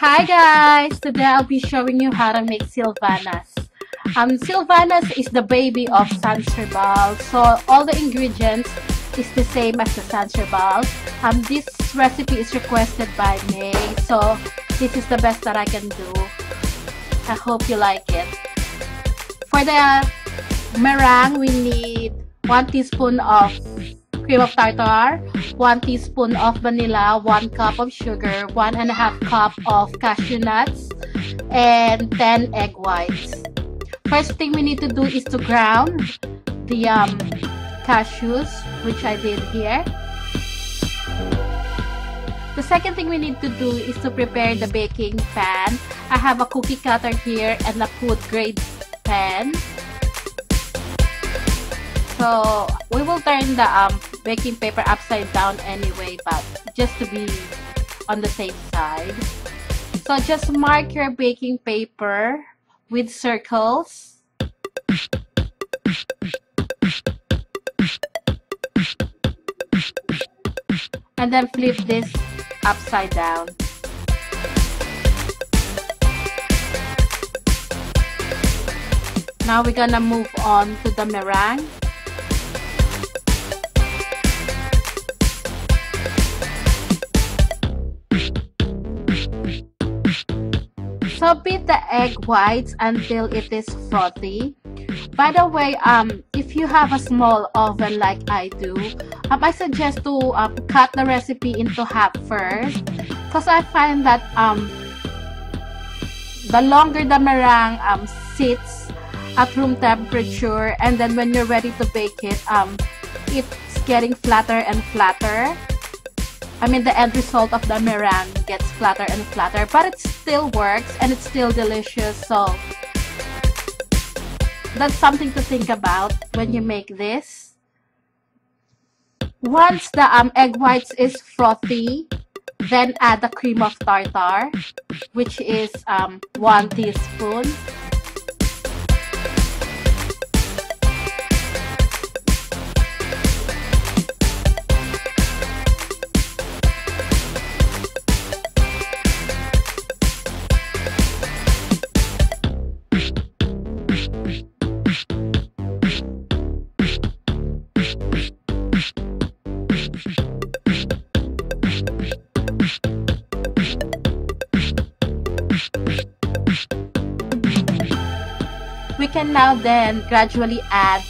Hi guys! Today I'll be showing you how to make Silvanas. Silvanas is the baby of Sanserbal, so all the ingredients is the same as the Sanserbal. This recipe is requested by me, so this is the best that I can do. I hope you like it. For the meringue, we need 1 teaspoon of cream of tartar, 1 teaspoon of vanilla, 1 cup of sugar, 1.5 cup of cashew nuts, and 10 egg whites. First thing we need to do is to ground the cashews, which I did here. The second thing we need to do is to prepare the baking pan. I have a cookie cutter here and a food grade pan. So we will turn the baking paper upside down anyway, but just to be on the safe side. So just mark your baking paper with circles. And then flip this upside down. Now we're gonna move on to the meringue. So beat the egg whites until it is frothy. By the way, if you have a small oven like I do, I suggest to cut the recipe into half first, because I find that the longer the meringue sits at room temperature, and then when you're ready to bake it, it's getting flatter and flatter. I mean, the end result of the meringue gets flatter and flatter, but it still works and it's still delicious. So that's something to think about when you make this. Once the egg whites is frothy, then add the cream of tartar, which is 1 teaspoon. We can now then gradually add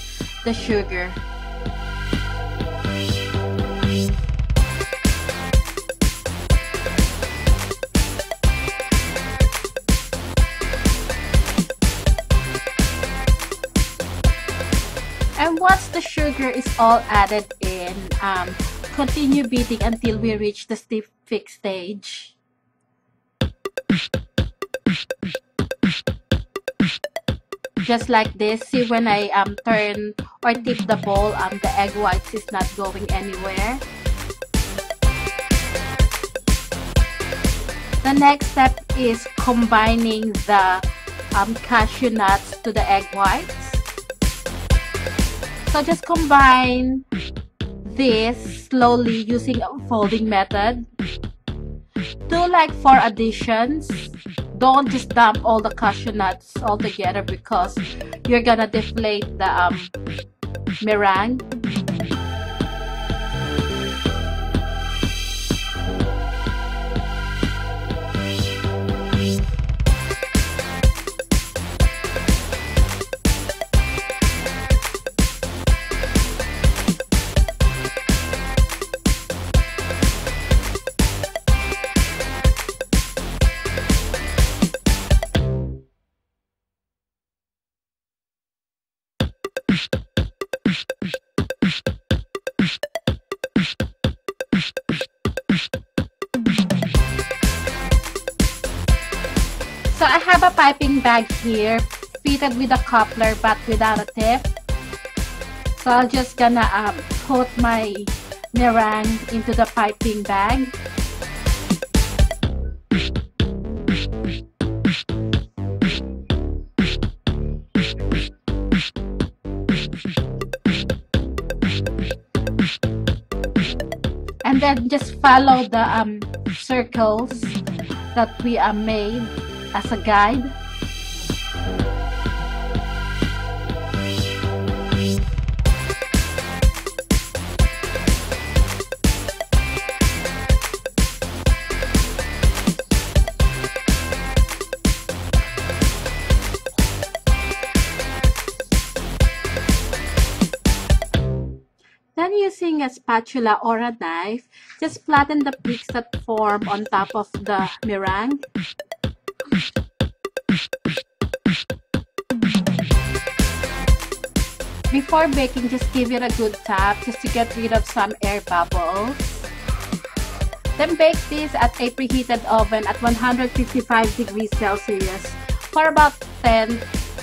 the sugar. And once the sugar is all added in, continue beating until we reach the stiff thick stage. Just like this. See, when I turn or tip the bowl, the egg whites is not going anywhere. The next step is combining the cashew nuts to the egg whites. So just combine this slowly using a folding method. Do like 4 additions. Don't just dump all the cashew nuts all together, because you're gonna deflate the meringue. So I have a piping bag here fitted with a coupler but without a tip. So I'm just gonna put my meringue into the piping bag. And then just follow the circles that we made as a guide. Then using a spatula or a knife, just flatten the peaks that form on top of the meringue. Before baking, just give it a good tap just to get rid of some air bubbles. Then bake this at a preheated oven at 155 degrees Celsius for about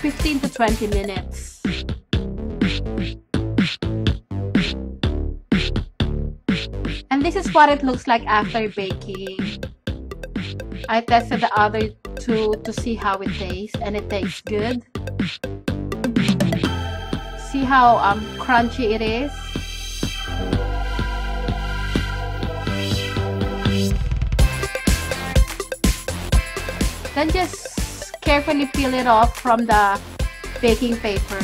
15 to 20 minutes. And this is what it looks like after baking. I tested the other two to see how it tastes, and it tastes good. See how crunchy it is? Then just carefully peel it off from the baking paper.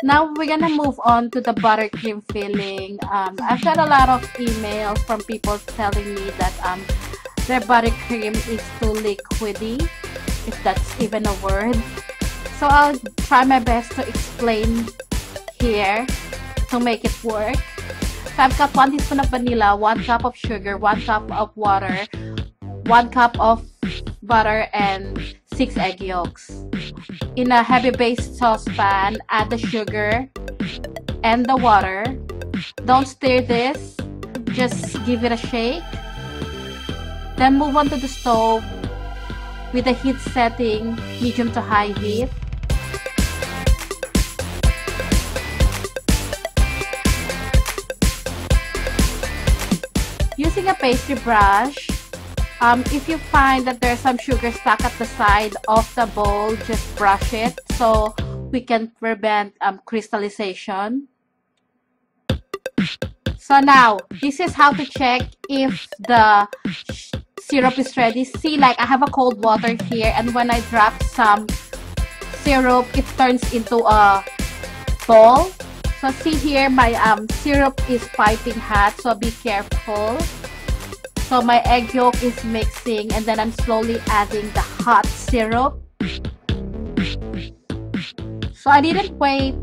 Now we're gonna move on to the buttercream filling. I've got a lot of emails from people telling me that their buttercream is too liquidy, if that's even a word. So I'll try my best to explain here to make it work. So I've got 1 teaspoon of vanilla, 1 cup of sugar, 1 cup of water, 1 cup of butter, and 6 egg yolks. In a heavy base saucepan, add the sugar and the water. Don't stir this, just give it a shake. Then move on to the stove with the heat setting medium to high heat. Using a pastry brush, if you find that there's some sugar stuck at the side of the bowl, just brush it so we can prevent crystallization. So now, this is how to check if the syrup is ready. See, like I have a cold water here, and when I drop some syrup, it turns into a ball. So see here, my syrup is piping hot, so be careful. So my egg yolk is mixing, and then I'm slowly adding the hot syrup. So I didn't wait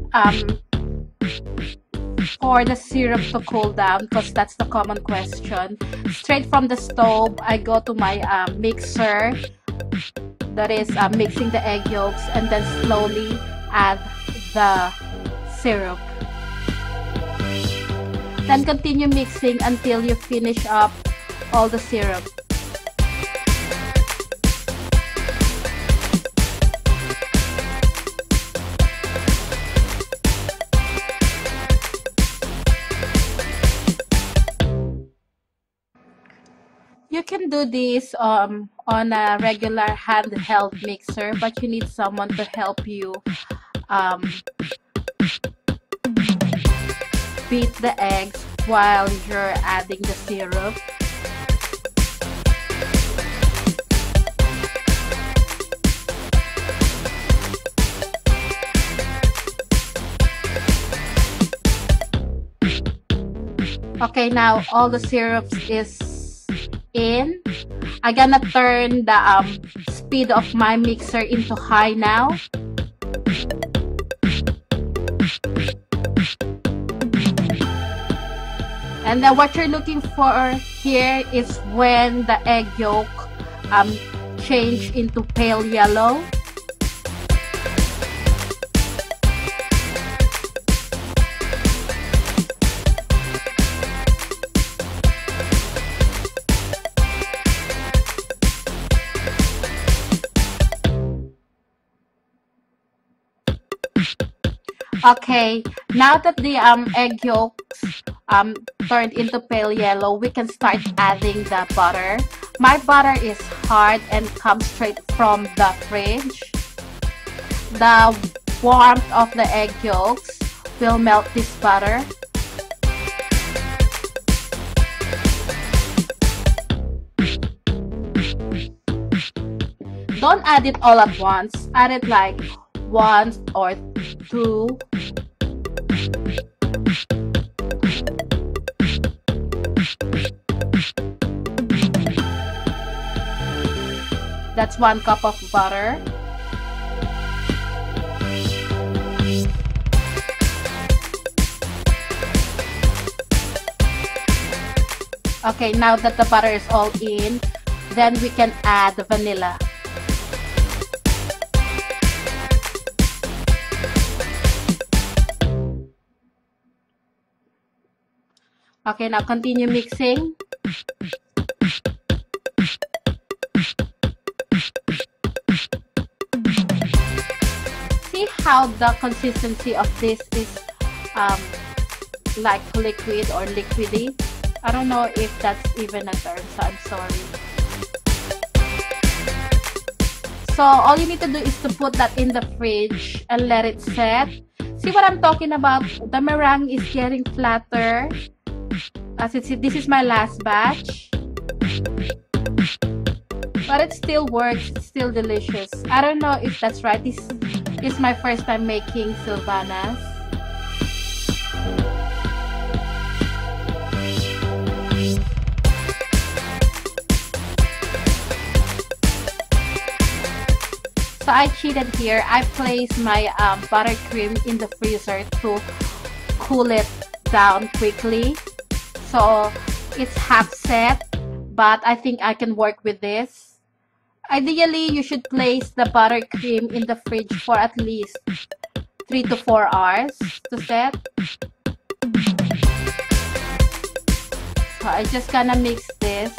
for the syrup to cool down, because that's the common question. Straight from the stove, I go to my mixer that is mixing the egg yolks, and then slowly add the syrup. Then continue mixing until you finish up all the syrup. You can do this on a regular handheld mixer, but you need someone to help you beat the eggs while you're adding the syrup. Okay, now all the syrups is in. I'm gonna turn the speed of my mixer into high now. And then what you're looking for here is when the egg yolk change into pale yellow. Okay, now that the egg yolks turned into pale yellow, we can start adding the butter. My butter is hard and comes straight from the fridge. The warmth of the egg yolks will melt this butter. Don't add it all at once. Add it like once or two. That's 1 cup of butter. Okay, now that the butter is all in, then we can add the vanilla. Okay, now continue mixing. See how the consistency of this is like liquid or liquidy? I don't know if that's even a term, so I'm sorry. So all you need to do is to put that in the fridge and let it set. See what I'm talking about? The meringue is getting flatter. As you see, this is my last batch. But it still works, it's still delicious. I don't know if that's right. This is my first time making Silvanas. So I cheated here. I placed my buttercream in the freezer to cool it down quickly. So it's half set, but I think I can work with this. Ideally, you should place the buttercream in the fridge for at least 3 to 4 hours to set. So I just gonna mix this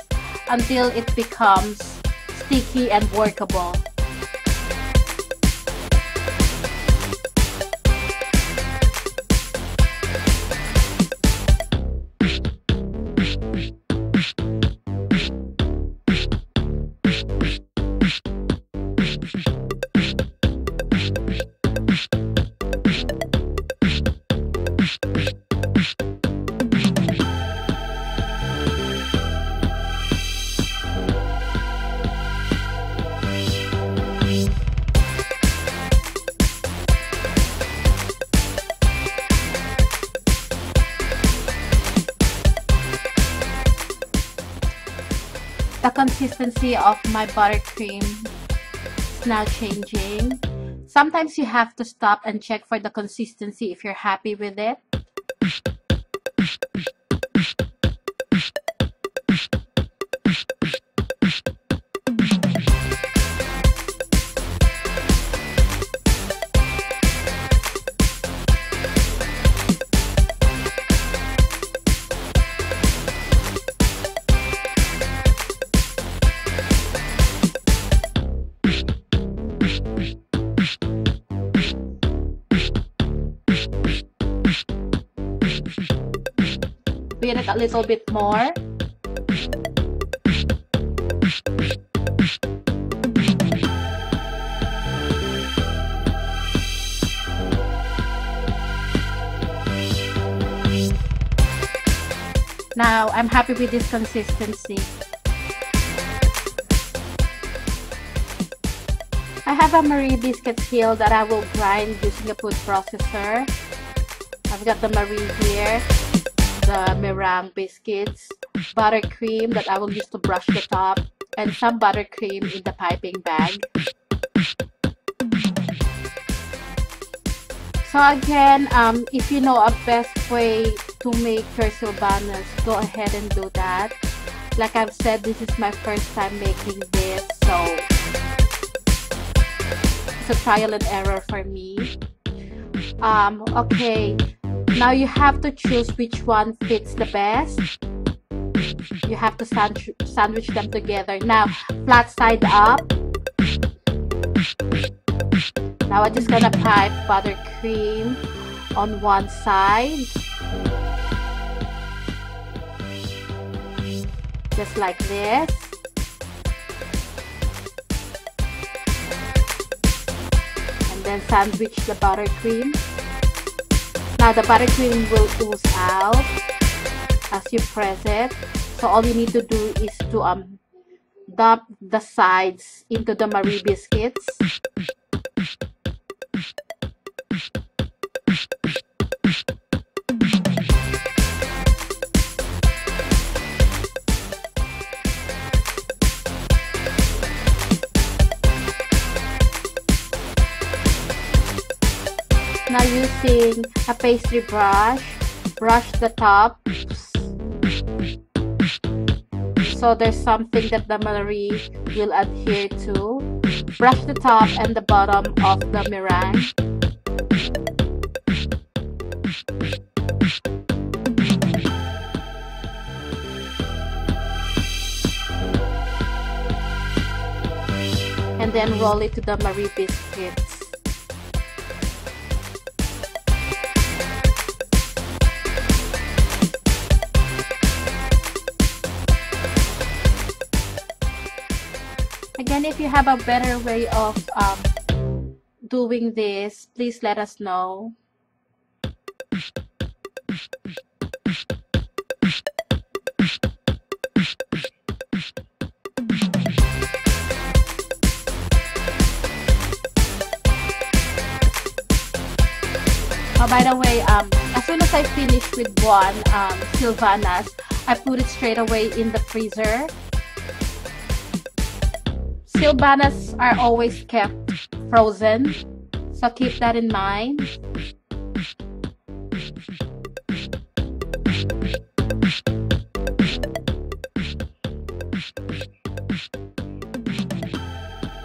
until it becomes sticky and workable. The consistency of my buttercream is now changing. Sometimes you have to stop and check for the consistency if you're happy with it. Beat it a little bit more. Now I'm happy with this consistency. I have a Marie biscuit heel that I will grind using a food processor. I've got the Marie here, the meringue biscuits, buttercream that I will use to brush the top, and some buttercream in the piping bag. So again, if you know a best way to make your Silvanas, go ahead and do that. Like I've said, this is my first time making this, so it's a trial and error for me. Okay, now you have to choose which one fits the best. You have to sandwich them together. Now, flat side up. Now I'm just gonna pipe buttercream on one side. Just like this. then sandwich the buttercream. Now the buttercream will ooze out as you press it. So all you need to do is to dump the sides into the Marie biscuits. Now using a pastry brush, brush the top so there's something that the Marie will adhere to. Brush the top and the bottom of the meringue. And then roll it to the Marie biscuits. Again, if you have a better way of doing this, please let us know. Oh, by the way, as soon as I finish with one Silvanas, I put it straight away in the freezer. Silvanas are always kept frozen, so keep that in mind.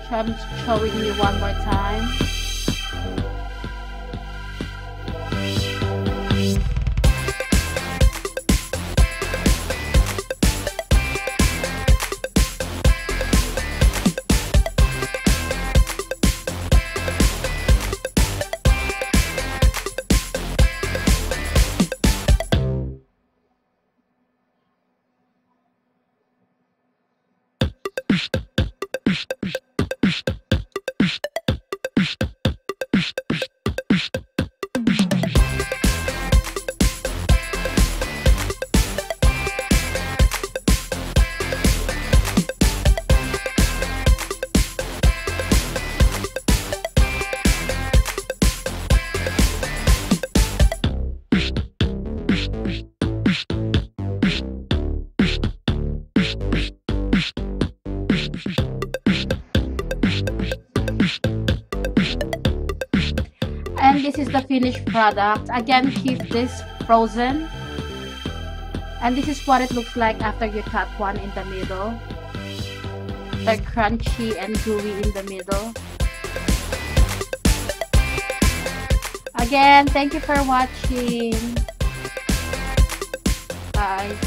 So I'm showing you one more time. And this is the finished product. Again, keep this frozen. And this is what it looks like after you cut one in the middle. They're crunchy and gooey in the middle. Again, thank you for watching. Bye.